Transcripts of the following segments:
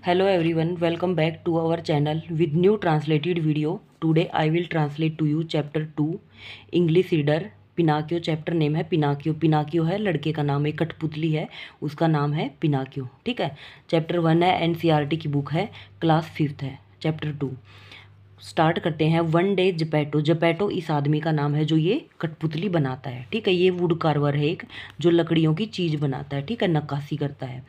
Hello everyone, welcome back to our channel with new translated video. Today I will translate to you chapter 2 English reader Pinocchio. Chapter name है Pinocchio. Pinocchio है लड़के का नाम, एक कठपुतली है उसका नाम है पिनाकियो। ठीक है। चैप्टर 1 है, एनसीईआरटी की बुक है, क्लास 5th है। चैप्टर 2 स्टार्ट करते हैं। One day जपैटो। जपैटो इस आदमी का नाम है जो ये कठपुतली बनाता है। ठीक है। ये वुड कार्वर है एक, जो लकड़ियों की चीज़ बनाता है। ठीक है, नक्काशी करता है।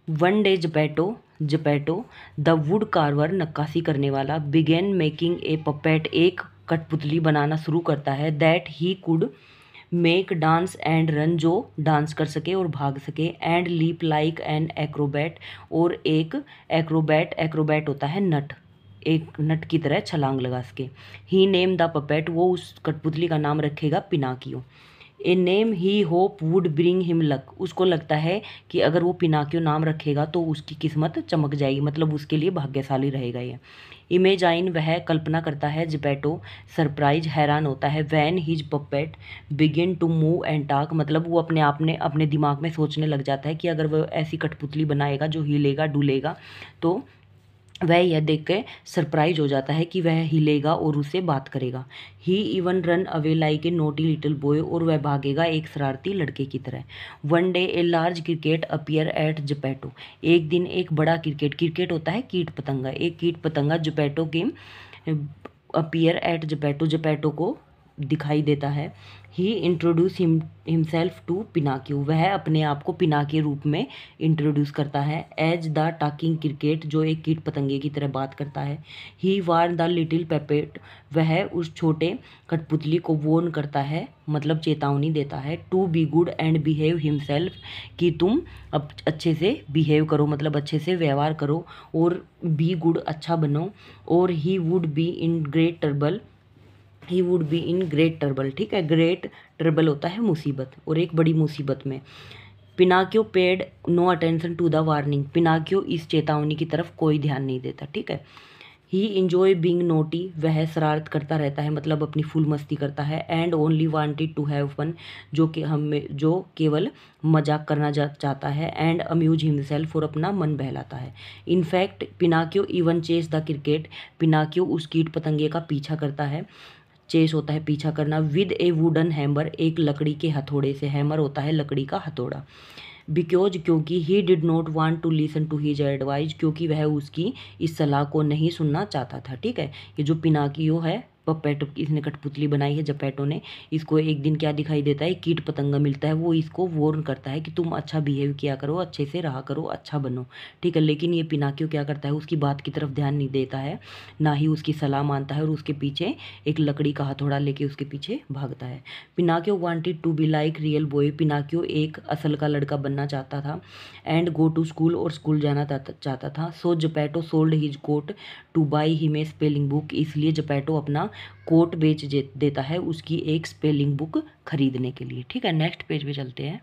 One day Geppetto the wood carver नक्काशी करने वाला बिगेन मेकिंग ए पपेट, एक कठपुतली बनाना शुरू करता है। That he could make dance and run, जो डांस कर सके और भाग सके। And leap like an acrobat, और एक एक्रोबैट होता है नट, एक नट की तरह छलांग लगा सके। ही नेम द पपेट, वो उस कठपुतली का नाम रखेगा Pinocchio. A name he hope would bring him luck, उसको लगता है कि अगर वो पिनाकियो नाम रखेगा तो उसकी किस्मत चमक जाएगी, मतलब उसके लिए भाग्यशाली रहेगा ये। इमेजाइन, वह कल्पना करता है। जपैटो सरप्राइज, हैरान होता है। When his puppet begin to move and talk, मतलब वो अपने दिमाग में सोचने लग जाता है कि अगर वह ऐसी कठपुतली बनाएगा जो हिलेगा डुलेगा तो वह यह देख के सरप्राइज हो जाता है कि वह हिलेगा और उससे बात करेगा। He even run away like a naughty little boy, और वह भागेगा एक शरारती लड़के की तरह। One day a large cricket appear at Geppetto, एक दिन एक बड़ा क्रिकेट होता है कीट पतंगा, एक कीट पतंगा जपैटो के अपीयर एट जपैटो को दिखाई देता है। ही इंट्रोड्यूस हिमसेल्फ टू पिनाकियो, वह अपने आप को पिनाकियो रूप में इंट्रोड्यूस करता है। एज द टॉकिंग क्रिकेट, जो एक कीट पतंगे की तरह बात करता है। ही वार द लिटिल पेपेट, वह उस छोटे कठपुतली को वॉर्न करता है, मतलब चेतावनी देता है। To be good and behave himself, कि तुम अब अच्छे से बिहेव करो, मतलब अच्छे से व्यवहार करो, और बी गुड अच्छा बनो। और he would be in great trouble. ठीक है, ग्रेट ट्रबल होता है मुसीबत, और एक बड़ी मुसीबत में। Pinocchio paid no attention to the warning, Pinocchio इस चेतावनी की तरफ कोई ध्यान नहीं देता। ठीक है। ही इंजॉय बींग नोटी, वह शरारत करता रहता है, मतलब अपनी फुल मस्ती करता है। And only wanted to have fun, जो केवल मजाक करना चाहता है। एंड अम्यूज हिमसेल्फ, और अपना मन बहलाता है। In fact Pinocchio even chase the cricket, Pinocchio उस कीट पतंगे का पीछा करता है। चेस होता है पीछा करना। विद ए वुडन हैमर, एक लकड़ी के हथौड़े से। हैमर होता है लकड़ी का हथौड़ा। बिकॉज, क्योंकि he did not want to listen to his advice, क्योंकि वह उसकी इस सलाह को नहीं सुनना चाहता था। ठीक है। ये जो पिनाकियो है, पपेटो, इसने कठपुतली बनाई है जपैटो ने, इसको एक दिन क्या दिखाई देता है, कीट पतंगा मिलता है, वो इसको वॉर्न करता है कि तुम अच्छा बिहेव किया करो, अच्छे से रहा करो, अच्छा बनो। ठीक है। लेकिन ये पिनाकियो क्या करता है, उसकी बात की तरफ ध्यान नहीं देता है, ना ही उसकी सलाह मानता है, और उसके पीछे एक लकड़ी का हथौड़ा लेके उसके पीछे भागता है। Pinocchio wanted to be like real boy, Pinocchio एक असल का लड़का बनना चाहता था। एंड गो टू स्कूल, और स्कूल जाना चाहता था। So Geppetto sold his coat to buy him a spelling book, इसलिए जपैटो अपना कोट बेच देता है उसकी एक स्पेलिंग बुक खरीदने के लिए। ठीक है। नेक्स्ट पेज पे चलते हैं।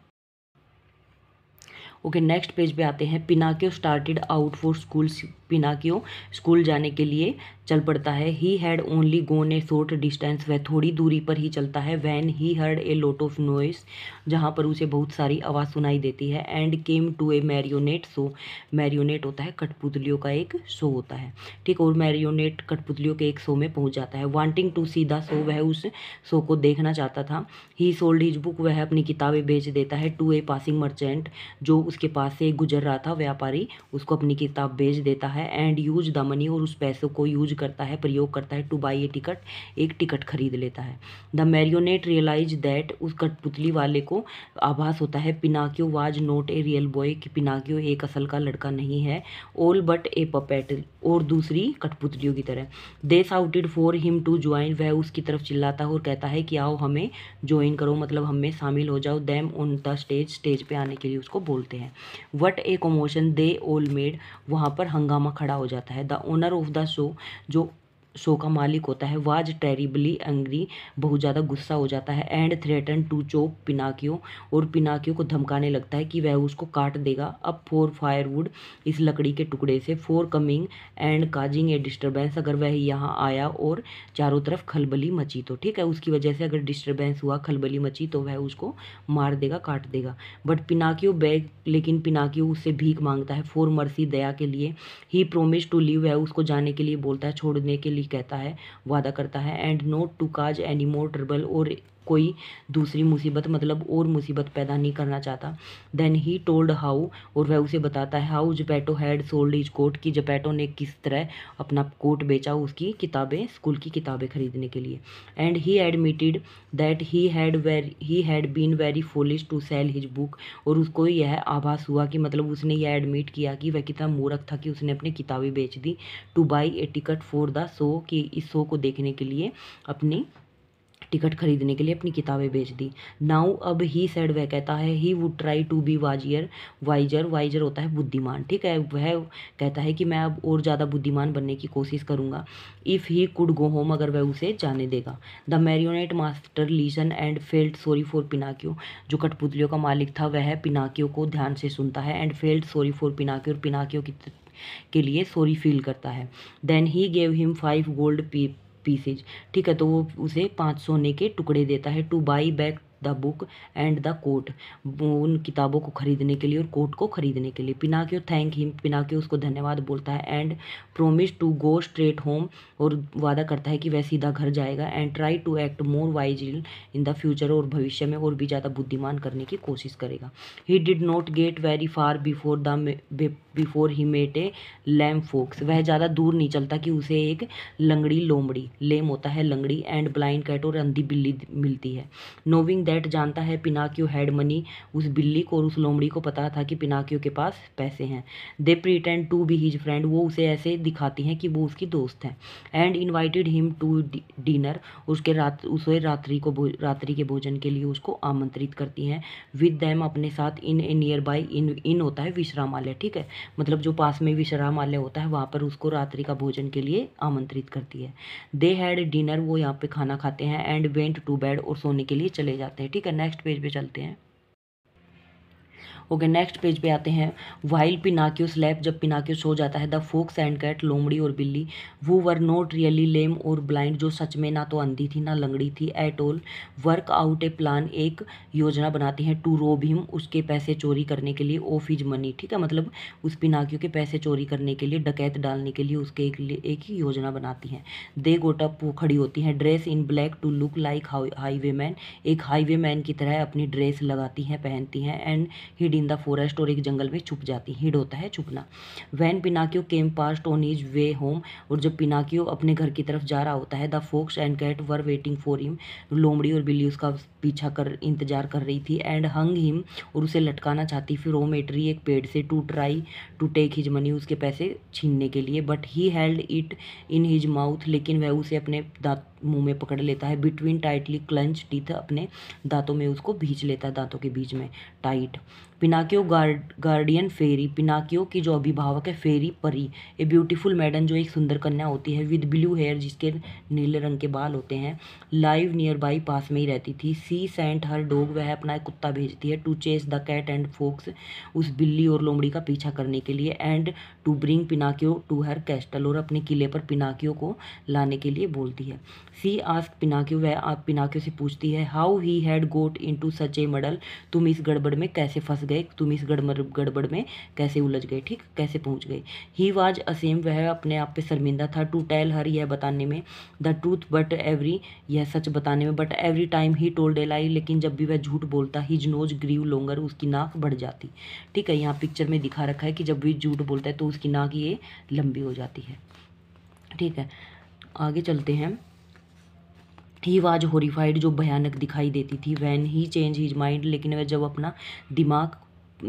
ओके, नेक्स्ट पेज पे आते हैं। Pinocchio started out for school, Pinocchio school जाने के लिए चल पड़ता है। He had only gone a short distance, वह थोड़ी दूरी पर ही चलता है। When he heard a lot of noise, जहाँ पर उसे बहुत सारी आवाज़ सुनाई देती है। And came to a marionette show, marionette होता है कठपुतलियों का एक शो होता है। ठीक, और मैरियोनेट कठपुतलियों के एक शो में पहुँच जाता है। Wanting to see the show, वह उस शो को देखना चाहता था। ही सोल्ड हिज बुक, वह अपनी किताबें बेच देता है। टू ए पासिंग मर्चेंट, जो उसके पास से गुजर रहा था व्यापारी, उसको अपनी किताब बेच देता है। एंड यूज द मनी, और उस पैसों को यूज करता है, प्रयोग करता है। टू बाई ए टिकट, एक टिकट खरीद लेता है। द मैरियोनेट रियलाइज दैट, उस कठपुतली वाले को आभास होता है, Pinocchio was not a real boy, कि पिनाकियो एक असल का लड़का नहीं है। ऑल बट ए पपेट, और दूसरी कठपुतलियों की तरह। They shouted for him to join, वह उसकी तरफ चिल्लाता है और कहता है कि आओ हमें ज्वाइन करो, मतलब हमें शामिल हो जाओ। Them on the stage, stage पे आने के लिए उसको बोलते हैं। What A commotion they all made, वहाँ पर हंगामा खड़ा हो जाता है। The owner of the show, जो शो का मालिक होता है वाज टेरिबली एंग्री, बहुत ज़्यादा गुस्सा हो जाता है, and threaten to chop Pinocchio, और पिनाकियो को धमकाने लगता है कि वह उसको काट देगा। अब फॉर फायरवुड, इस लकड़ी के टुकड़े से, for coming and causing A disturbance, अगर वह यहाँ आया और चारों तरफ खलबली मची तो, ठीक है, उसकी वजह से अगर डिस्टर्बेंस हुआ, खलबली मची तो वह उसको मार देगा, काट देगा। बट पिनाकियो बैग, लेकिन पिनाकियो उससे भीख मांगता है, फॉर मर्सी, दया के लिए। ही प्रोमिस टू लीव, वह उसको जाने के लिए बोलता है, छोड़ने के लिए कहता है, वादा करता है, and not to cause any more trouble, और कोई दूसरी मुसीबत, मतलब और मुसीबत पैदा नहीं करना चाहता। देन ही टोल्ड हाउ, और वह उसे बताता है, how Geppetto had sold his coat, कि जपैटो ने किस तरह अपना कोट बेचा उसकी किताबें, स्कूल की किताबें खरीदने के लिए। And he admitted that he had been very foolish to sell his book, और उसको यह आभास हुआ कि, मतलब उसने यह एडमिट किया कि वह कितना मूर्ख था कि उसने अपनी किताबें बेच दी। To buy a ticket for the show, कि इस शो को देखने के लिए, अपनी टिकट खरीदने के लिए अपनी किताबें बेच दी। नाउ, अब ही सेड, वह कहता है, he would try to be wiser होता है बुद्धिमान, ठीक है, वह कहता है कि मैं अब और ज़्यादा बुद्धिमान बनने की कोशिश करूँगा। If he could go home, अगर वह उसे जाने देगा। The marionette master listen and felt sorry for Pinocchio, जो कठपुतलियों का मालिक था वह पिनाकियो को ध्यान से सुनता है, and felt sorry for Pinocchio, और पिनाकियो के लिए सॉरी फील करता है। Then he gave him 5 gold pieces, ठीक है, तो वो उसे 5 सोने के टुकड़े देता है। To buy back the book and the coat, उन किताबों को खरीदने के लिए और कोट को खरीदने के लिए। पिनाकियो थैंक हिम, पिनाकियो उसको धन्यवाद बोलता है, and promise to go straight home, और वादा करता है कि वह सीधा घर जाएगा। And try to act more wisely in the future, और भविष्य में और भी ज़्यादा बुद्धिमान करने की कोशिश करेगा। He did not get very far before he met a lame fox, वह ज़्यादा दूर नहीं चलता कि उसे एक लंगड़ी लोमड़ी, लेम होता है लंगड़ी, एंड ब्लाइंड कैट, और अंधी बिल्ली मिलती है। नोविंग दैट, जानता है पिनाकियो हैड मनी, उस बिल्ली को और उस लोमड़ी को पता था कि पिनाकियो के पास पैसे हैं। They pretend to be his friend, वो उसे ऐसे दिखाती हैं कि वो उसकी दोस्त है। And invited him to dinner, उसे रात्रि के भोजन के लिए उसको आमंत्रित करती हैं। विद दैम, अपने साथ, इन ए नियर बाई, इन होता है विश्रामालय, ठीक है, मतलब जो पास में विश्रामालय होता है वहाँ पर उसको रात्रि का भोजन के लिए आमंत्रित करती है। दे हैड डिनर, वो यहाँ पे खाना खाते हैं, एंड वेंट टू बेड, और सोने के लिए चले जाते हैं, ठीक है। नेक्स्ट पेज पे चलते हैं। ओके, नेक्स्ट पेज पे आते हैं। वाइल पिनाकियो स्लेप, जब पिनाकियो सो जाता है, द फोक्स एंड कैट, लोमड़ी और बिल्ली, वो वर नॉट रियली लेम और ब्लाइंड, जो सच में ना तो अंधी थी ना लंगड़ी थी, at all, work out A plan, एक योजना बनाती हैं, टू रोब हिम, उसके पैसे चोरी करने के लिए, ऑफ हिज मनी, ठीक है, मतलब उस पिनाकियो के पैसे चोरी करने के लिए, डकैत डालने के लिए उसके एक ही योजना बनाती हैं। दे गोट अप, वो खड़ी होती हैं, dress in black to look like highwayman, एक हाईवेमैन की तरह अपनी ड्रेस लगाती हैं, पहनती हैं। And hid in the forest, और एक जंगल में छुप जाती, हिड होता है छुपना। When Pinocchio came past on his way home, और जब पिनाकियो अपने घर की तरफ जा रहा होता है, the fox and cat were waiting for him, लोमड़ी और बिल्ली उसका पीछा कर इंतजार कर रही थी। एंड हंग हिम, और उसे लटकाना चाहती फिर रोमेट्री, एक पेड़ से, to try to take his money, उसके पैसे छीनने के लिए। But he held it in his mouth, लेकिन वह उसे अपने दांत मुंह में पकड़ लेता है। बिटवीन टाइटली क्लंच टीथ, अपने दांतों में उसको भींच लेता है, दांतों के बीच में टाइट। पिनाकियो गार्डियन फेरी, पिनाकियो की जो अभिभावक है फेरी परी, ए ब्यूटीफुल मैडन, जो एक सुंदर कन्या होती है, विद ब्लू हेयर, जिसके नीले रंग के बाल होते हैं, लाइव नियर बाई, पास में ही रहती थी। सी सेंट हर डॉग, वह अपना एक कुत्ता भेजती है, to chase the cat and fox, उस बिल्ली और लोमड़ी का पीछा करने के लिए। And to bring Pinocchio to her castle, और अपने किले पर पिनाकियो को लाने के लिए बोलती है। सी आस्क पिनाकियो, वह पिनाकियो से पूछती है, how he had got into such a muddle, तुम इस गड़बड़ में कैसे फंस गए, तुम इस गड़बड़ में कैसे उलझ गए, ठीक, कैसे पहुंच गए। ही वाज असेम, वह अपने आप पे शर्मिंदा था, टू टेल हर, यह बताने में, द ट्रूथ बट एवरी, यह सच बताने में, but every time he told a lie, लेकिन जब भी वह झूठ बोलता, हिज नोज ग्रीव लॉन्गर, उसकी नाक बढ़ जाती, ठीक है, यहाँ पिक्चर में दिखा रखा है कि जब भी झूठ बोलता है तो उसकी नाक ये लंबी हो जाती है, ठीक है। आगे चलते हैं। ही वाज हॉरिफाइड, जो भयानक दिखाई देती थी। When he change his mind, लेकिन वह जब अपना दिमाग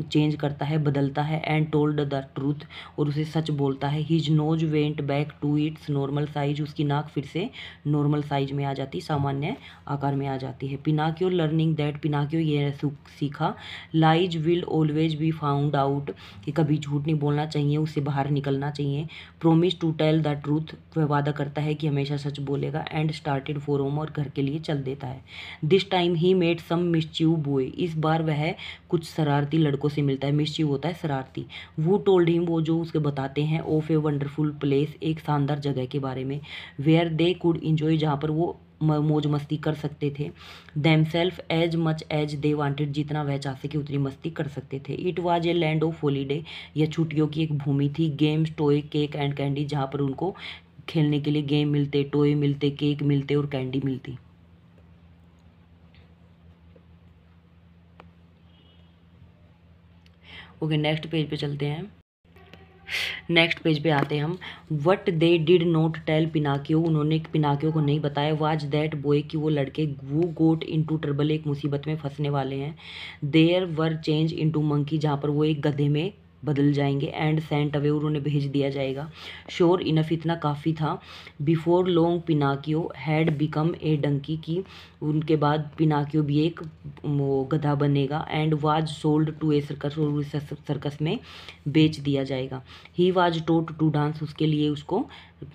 चेंज करता है, बदलता है, एंड टोल्ड द ट्रूथ, और उसे सच बोलता है। His nose went back to its normal size, उसकी नाक फिर से नॉर्मल साइज में आ जाती, सामान्य आकार में आ जाती है। पिनाकियो लर्निंग दैट, पिनाकियो ये सीखा, lies will always be found out, कि कभी झूठ नहीं बोलना चाहिए, उससे बाहर निकलना चाहिए। Promise to tell the truth, वह वादा करता है कि हमेशा सच बोलेगा। एंड स्टार्टेड फॉर होम, और घर के लिए चल देता है। This time he made some mischief boy, इस बार वह कुछ शरारती लड़कों से मिलता है। मिस्चीव होता है शरारती। वो टोल्ड हिम, वो जो उसके बताते हैं, ऑफ ए वंडरफुल प्लेस, एक शानदार जगह के बारे में, वेयर दे कुड इंजॉय, जहाँ पर वो मौज मस्ती कर सकते थे। Themselves as much as they wanted, जितना वह चाह सके उतनी मस्ती कर सकते थे। It was a land of holiday, यह छुट्टियों की एक भूमि थी। Games, toy, cake and candy, जहाँ पर उनको खेलने के लिए गेम मिलते, टॉय मिलते, केक मिलते और कैंडी मिलती। ओके, नेक्स्ट पेज पे चलते हैं। नेक्स्ट पेज पे आते हैं हम। What they did not tell Pinocchio, उन्होंने पिनाकियो को नहीं बताया। वाज दैट बॉय, कि वो लड़के वो गोट इनटू ट्रबल, एक मुसीबत में फंसने वाले हैं। There were change into monkey, जहाँ पर वो एक गधे में बदल जाएंगे। एंड सेंट अवे, और उन्हें भेज दिया जाएगा। श्योर इनफ, इतना काफ़ी था। Before long Pinocchio had become a donkey, की उनके बाद पिनाकियो भी एक गधा बनेगा। And was sold to a circus, और उस सर्कस में बेच दिया जाएगा। He was taught to dance, उसके लिए उसको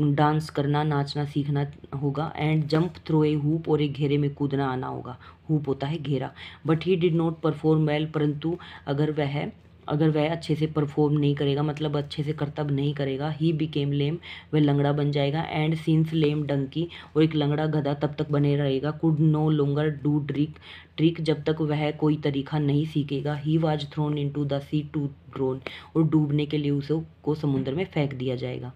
डांस करना, नाचना सीखना होगा। And jump through a hoop, और एक घेरे में कूदना आना होगा। हूप होता है घेरा। But he did not perform well, परंतु अगर वह अच्छे से परफॉर्म नहीं करेगा, मतलब अच्छे से कर्तव्य नहीं करेगा। ही बिकेम लेम, वह लंगड़ा बन जाएगा। एंड सिंस लेम डंकी, और एक लंगड़ा गधा तब तक बने रहेगा। Could no longer do trick, जब तक वह कोई तरीका नहीं सीखेगा। He was thrown into the sea to drown, और डूबने के लिए उसे को समुद्र में फेंक दिया जाएगा।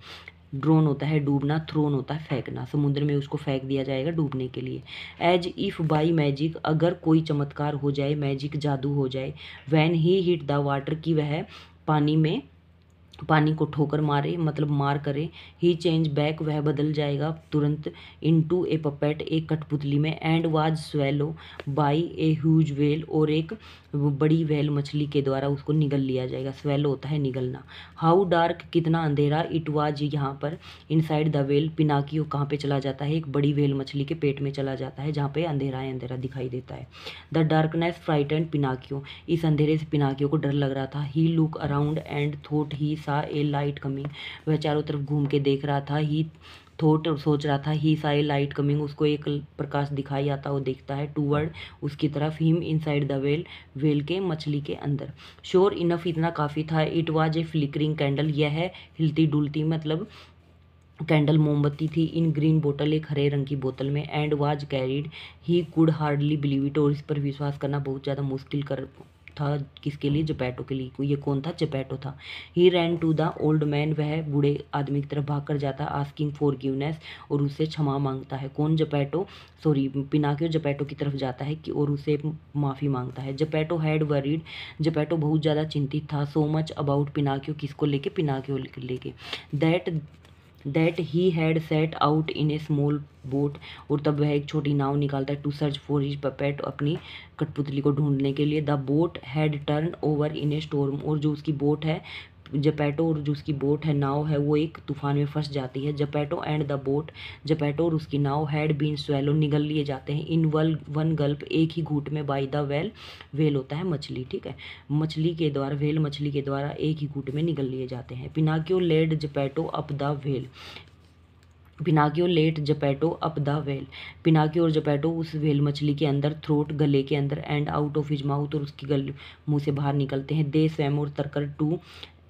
ड्रोन होता है डूबना, थ्रोन होता है फेंकना, समुद्र में उसको फेंक दिया जाएगा डूबने के लिए। एज इफ बाई मैजिक, अगर कोई चमत्कार हो जाए, मैजिक जादू हो जाए। When he hit the water, की वह पानी को ठोकर मारे, मतलब मार करे। ही चेंज बैक, वह बदल जाएगा तुरंत। इनटू ए पपेट, एक कठपुतली में। And was swallow by a huge well, और एक बड़ी वेल मछली के द्वारा उसको निगल लिया जाएगा। स्वेलो होता है निगलना। हाउ डार्क, कितना अंधेरा। इट वाज, यहाँ पर इनसाइड द वेल, पिनाकियो कहाँ पे चला जाता है, एक बड़ी वेल मछली के पेट में चला जाता है, जहाँ पे अंधेरा है, अंधेरा दिखाई देता है। द डार्कनेस फ्राइटेंड पिनाकियो, इस अंधेरे से पिनाकियो को डर लग रहा था। ही लुक अराउंड एंड थॉट ही सा ए लाइट कमिंग, वह चारों तरफ घूम के देख रहा था। ही थॉट, सोच रहा था। ही सा ए लाइट कमिंग, उसको एक प्रकाश दिखाई आता, वो देखता है। टूवर्ड, उसकी तरफ। Him inside the well, well के मछली के अंदर। श्योर इनफ, इतना काफ़ी था। It was A flickering candle, यह हिलती डुलती, मतलब कैंडल मोमबत्ती थी। इन ग्रीन बोतल, एक हरे रंग की बोतल में। And was carried, he could hardly believe it, और इस पर विश्वास करना बहुत ज़्यादा मुश्किल कर था। किसके लिए? जपैटो के लिए। ये कौन था? जपैटो था। He ran to the old man, वह बूढ़े आदमी की तरफ भाग कर जाता है। आस्किंग फॉर गिवनेस, और उससे क्षमा मांगता है। कौन? जपैटो, सॉरी पिनाकियो जपैटो की तरफ जाता है कि और उससे माफ़ी मांगता है। जपैटो हैड वरीड, जपैटो बहुत ज़्यादा चिंतित था। सो मच अबाउट पिनाकियो, किसको लेके? पिनाकियो लेके। That he had set out in a small boat, और तब वह एक छोटी नाव निकालता है। To search for his puppet, अपनी कठपुतली को ढूंढने के लिए। The boat had turn over in a storm, और जो उसकी बोट है जपैटो, और जो उसकी बोट है, नाव है, वो एक तूफान में फंस जाती है। जपैटो एंड द बोट, जपैटो और उसकी नाव, हैड बीन स्वेलो, निगल लिए जाते हैं। इन वन गल्प, एक ही घूट में। बाई द वेल, वेल होता है मछली, ठीक है, मछली के द्वारा, वेल मछली के द्वारा एक ही घूट में निगल लिए जाते हैं। Pinocchio led Geppetto up the well, Pinocchio led Geppetto up the well, Pinocchio और जपैटो उस वेल मछली के अंदर, थ्रोट गले के अंदर, and out of his mouth, और उसकी गले मुंह से बाहर निकलते हैं। दे स्वैम, और तरकर टू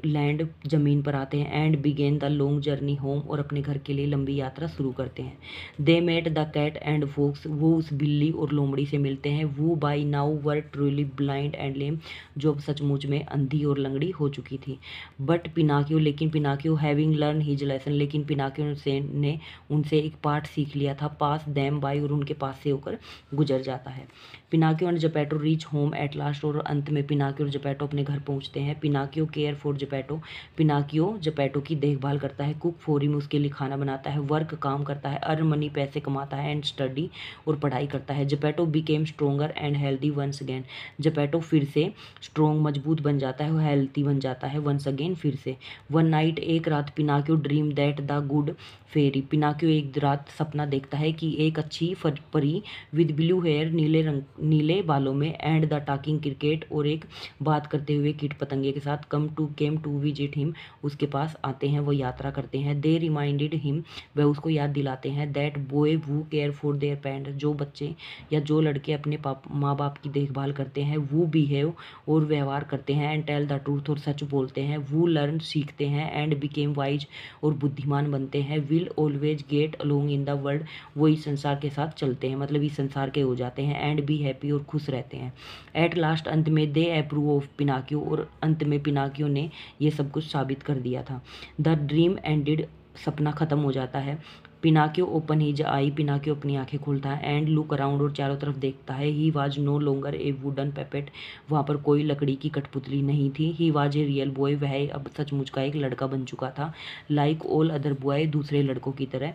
लैंड, जमीन पर आते हैं। And began the long journey home, और अपने घर के लिए लंबी यात्रा शुरू करते हैं। They met the cat and fox, वो उस बिल्ली और लोमड़ी से मिलते हैं। Who by now were truly blind and lame, जो अब सचमुच में अंधी और लंगड़ी हो चुकी थी। बट पिनाकियो, लेकिन Pinocchio having learn his lesson, लेकिन पिनाकियो ने उनसे एक पाठ सीख लिया था। पास दैम बाई, और उनके पास से होकर गुजर जाता है। Pinocchio and Geppetto reach home at last, और अंत में पिनाकियो और जेपेटो अपने घर पहुंचते हैं। Pinocchio care for Geppetto, Pinocchio Geppetto की देखभाल करता है। कुक फॉर हिम, उसके लिए खाना बनाता है। वर्क, काम करता है। अर्न मनी, पैसे कमाता है। एंड स्टडी, और पढ़ाई करता है। Geppetto became stronger and healthy once again, Geppetto फिर से स्ट्रोंग, मजबूत बन जाता है, हेल्थी बन जाता है वंस अगेन, फिर से। वन नाइट, एक रात, Pinocchio dream that the good fairy, Pinocchio एक रात सपना देखता है कि एक अच्छी परी विद ब्लू हेयर, नीले बालों में, एंड द टॉकिंग क्रिकेट, और एक बात करते हुए कीट पतंगे के साथ, केम टू विजिट हिम, उसके पास आते हैं, वो यात्रा करते हैं। दे रिमाइंडेड हिम, वह उसको याद दिलाते हैं, that boy who care for their parent, जो बच्चे या जो लड़के अपने माँ बाप की देखभाल करते हैं, वो बिहेव, और व्यवहार करते हैं, एंड टेल द ट्रूथ, और सच बोलते हैं, वो लर्न, सीखते हैं, एंड बिकेम वाइज, और बुद्धिमान बनते हैं, will always get along in the world, वो इस संसार के साथ चलते हैं, मतलब इस संसार के हो जाते हैं, एंड बी हैप्पी, और खुश रहते हैं। एट लास्ट, अंत में, दे अप्रूव ऑफ पिनाकियो, और अंत में पिनाकियो ने ये सब कुछ साबित कर दिया था। द ड्रीम एंडेड, सपना खत्म हो जाता है। पिनाकियो ओपन हिज आई, पिनाकियो अपनी आंखें खोलता है, एंड लुक अराउंड, और चारों तरफ देखता है। He was no longer a wooden puppet, वहाँ पर कोई लकड़ी की कठपुतली नहीं थी। He was a real boy, वह अब सचमुच का एक लड़का बन चुका था। लाइक ऑल अदर बॉय, दूसरे लड़कों की तरह।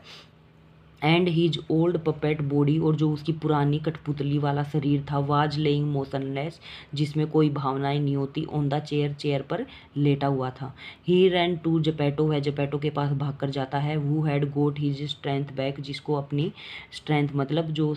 And his old puppet body, और जो उसकी पुरानी कठपुतली वाला शरीर था, वाज लेइंग मोशनलेस, जिसमें कोई भावनाएं नहीं होती, ऑन द चेयर, चेयर पर लेटा हुआ था। ही रैन टू जेपेटो, वह जेपेटो के पास भाग कर जाता है। Who had got his strength back, जिसको अपनी स्ट्रेंथ, मतलब जो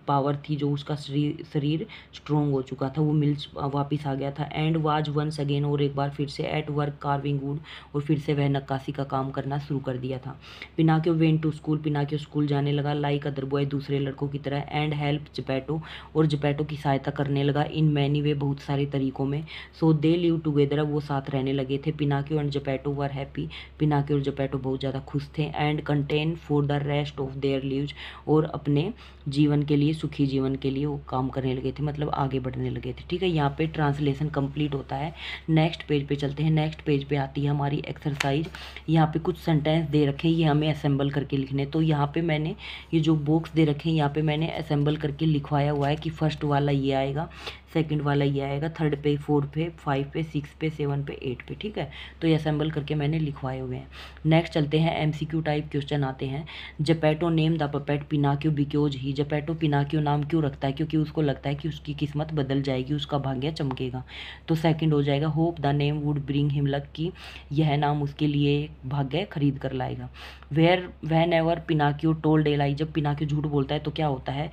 पावर थी, जो उसका शरीर स्ट्रोंग हो चुका था, वो मिल वापिस आ गया था। एंड वाज वंस अगेन, और एक बार फिर से, एट वर्क कार्विंग वुड, और फिर से वह नक्काशी का काम करना शुरू कर दिया था। Pinocchio went to school, Pinocchio school जाने लगा, लाइक अदर बॉय, दूसरे लड़कों की तरह। एंड हेल्प जेपेटो, और जेपेटो की सहायता करने लगा, इन मैनी वे, बहुत सारे तरीकों में। सो दे लिव टुगेदर, वो साथ रहने लगे थे। Pinocchio and Geppetto were happy, Pinocchio और जेपेटो बहुत ज़्यादा खुश थे। And content for the rest of their lives, और अपने जीवन के लिए, सुखी जीवन के लिए वो काम करने लगे थे, मतलब आगे बढ़ने लगे थे। ठीक है, यहाँ पे ट्रांसलेशन कंप्लीट होता है। नेक्स्ट पेज पे चलते हैं। नेक्स्ट पेज पे आती है हमारी एक्सरसाइज। यहाँ पे कुछ सेंटेंस दे रखे हैं, ये हमें असेंबल करके लिखने। तो यहाँ पे मैंने ये जो बॉक्स दे रखे हैं, यहाँ पे मैंने असेंबल करके लिखवाया हुआ है कि फर्स्ट वाला ये आएगा, सेकंड वाला ये आएगा, थर्ड पे, फोर्थ पे, 5 पे, 6 पे, 7 पे, 8 पे। ठीक है, तो ये असेंबल करके मैंने लिखवाए हुए हैं। नेक्स्ट चलते हैं, एमसीक्यू टाइप क्वेश्चन आते हैं। Geppetto name the puppet Pinocchio because he, Geppetto Pinocchio नाम क्यों रखता है? क्योंकि उसको लगता है कि उसकी किस्मत बदल जाएगी, उसका भाग्य चमकेगा। तो सेकंड हो जाएगा, hope the name would bring him luck, की यह नाम उसके लिए भाग्य खरीद कर लाएगा। When ever Pinocchio told a लाई, जब पिनाकियो झूठ बोलता है तो क्या होता है?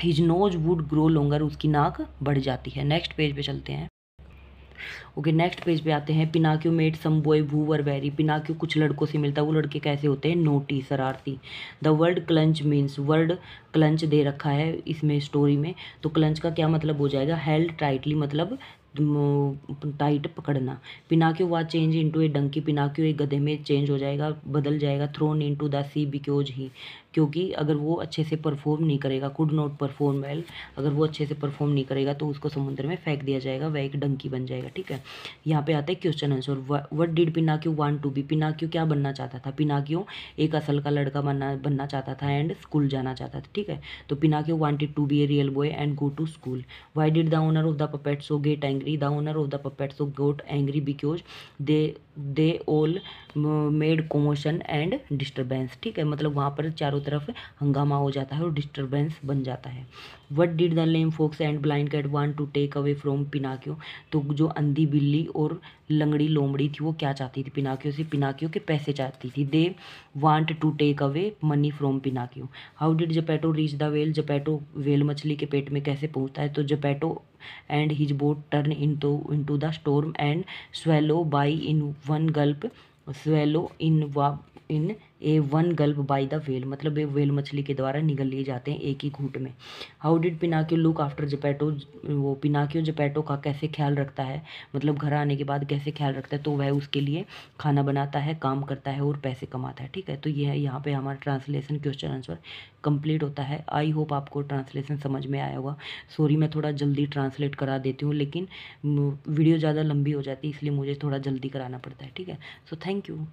His knows would grow longer, उसकी नाक बढ़ जाती है। नेक्स्ट पेज पे चलते हैं। ओके, नेक्स्ट पेज पे आते हैं। Pinocchio made some boy who were very, Pinocchio कुछ लड़कों से मिलता है, वो लड़के कैसे होते हैं? नोटी, शरारती। द वर्ड क्लंच मीन्स, वर्ड क्लंच दे रखा है इसमें स्टोरी में, तो क्लंच का क्या मतलब हो जाएगा? हेल्ड टाइटली, मतलब टाइट पकड़ना। Pinocchio was change into a donkey, Pinocchio एक गधे में चेंज हो जाएगा, बदल जाएगा। Thrown into the sea because he, क्योंकि अगर वो अच्छे से परफॉर्म नहीं करेगा, कुड नॉट परफॉर्म वेल, अगर वो अच्छे से परफॉर्म नहीं करेगा तो उसको समुद्र में फेंक दिया जाएगा, वह एक डंकी बन जाएगा। ठीक है, यहाँ पे आता है question answer. What did Pinocchio want to be, Pinocchio क्या बनना चाहता था? पिनाकियो एक असल का लड़का बनना चाहता था, एंड स्कूल जाना चाहता था। ठीक है, तो Pinocchio wanted to be a real boy and go to school. Why did the owner of the puppet show get angry, the owner of the puppet show got angry because they all made commotion and disturbance. ठीक है, मतलब वहाँ पर चारों तरफ हंगामा हो जाता है और डिस्टर्बेंस बन जाता है। What did the lame fox and blind cat want to take away from Pinocchio, तो जो अंधी बिल्ली और लंगड़ी लोमड़ी थी वो क्या चाहती थी? पिनाकियो से पिनाकियो के पैसे चाहती थी। They want to take away money from Pinocchio. How did Geppetto reach the whale, Geppetto whale मछली के पेट में कैसे पहुँचता है? तो Geppetto and his boat turn into the storm and swallow by in one gulp, swallow in a one gulp by the whale, मतलब ये वेल मछली के द्वारा निगल लिए जाते हैं एक ही घूंट में। How did Pinocchio look after Geppetto, वो पिनाकियो जेपेटो का कैसे ख्याल रखता है, मतलब घर आने के बाद कैसे ख्याल रखता है? तो वह उसके लिए खाना बनाता है, काम करता है और पैसे कमाता है। ठीक है, तो ये है यहाँ पे हमारा ट्रांसलेशन क्वेश्चन आंसर कंप्लीट होता है। आई होप आपको ट्रांसलेशन समझ में आया होगा। सॉरी, मैं थोड़ा जल्दी ट्रांसलेट करा देती हूँ, लेकिन वीडियो ज़्यादा लंबी हो जाती है, इसलिए मुझे थोड़ा जल्दी कराना पड़ता है। ठीक है, सो थैंक यू।